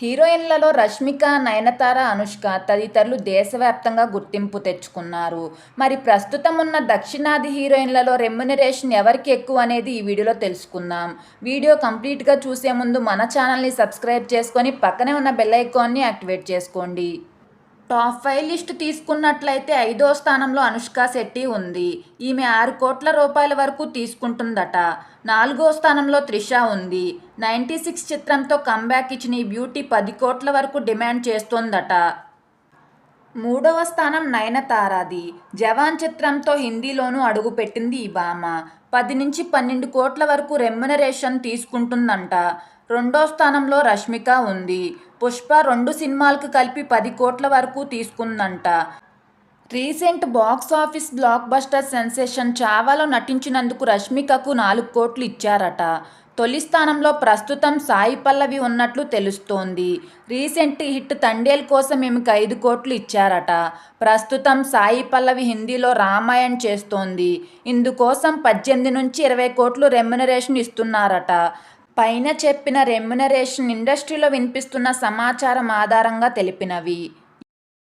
హీరోయిన్లలో రష్మిక, నయనతార, అనుష్క తదితరులు దేశవ్యాప్తంగా గుర్తింపు తెచ్చుకున్నారు. మరి ప్రస్తుతం ఉన్న దక్షిణాది హీరోయిన్లలో రెమ్యునరేషన్ ఎవరికి ఎక్కువ అనేది ఈ వీడియోలో తెలుసుకుందాం. వీడియో కంప్లీట్గా చూసే ముందు మన ఛానల్ని సబ్స్క్రైబ్ చేసుకొని పక్కనే ఉన్న బెల్ ఐకాన్ని యాక్టివేట్ చేసుకోండి. టాప్ 5 లిస్ట్ తీసుకున్నట్లయితే 5వ స్థానంలో అనుష్క శెట్టి ఉంది. ఈమె 6 కోట్ల రూపాయల వరకు తీసుకుంటుందట. 4వ స్థానంలో త్రిష ఉంది. 96 చిత్రంతో కంబ్యాక్ ఇచ్చిన ఈ బ్యూటీ 10 కోట్ల వరకు డిమాండ్ చేస్తోందట. 3వ స్థానం నయనతారది. జవాన్ చిత్రంతో హిందీలోనూ అడుగుపెట్టింది ఈ భామ. 10 నుంచి 12 కోట్ల వరకు రెమ్యునరేషన్ తీసుకుంటుందంట. 2వ స్థానంలో రష్మిక ఉంది. పుష్ప 2 సినిమాలకు కలిపి 10 కోట్ల వరకు తీసుకుందంట. Recent box office blockbuster sensation చావాలో నటించినందుకు రష్మికకు 4 కోట్లు ఇచ్చారట. తొలి స్థానంలో ప్రస్తుతం సాయి పల్లవి ఉన్నట్లు తెలుస్తోంది. రీసెంట్ హిట్ తండేల్ కోసం ఈమెకు 5 కోట్లు ఇచ్చారట. ప్రస్తుతం సాయి పల్లవి హిందీలో రామాయణ్ చేస్తోంది. ఇందుకోసం 18 నుంచి 20 కోట్లు రెమ్యునరేషన్ ఇస్తున్నారట. పైన చెప్పిన రెమ్యునరేషన్ ఇండస్ట్రీలో వినిపిస్తున్న సమాచారం ఆధారంగా తెలిపినవి.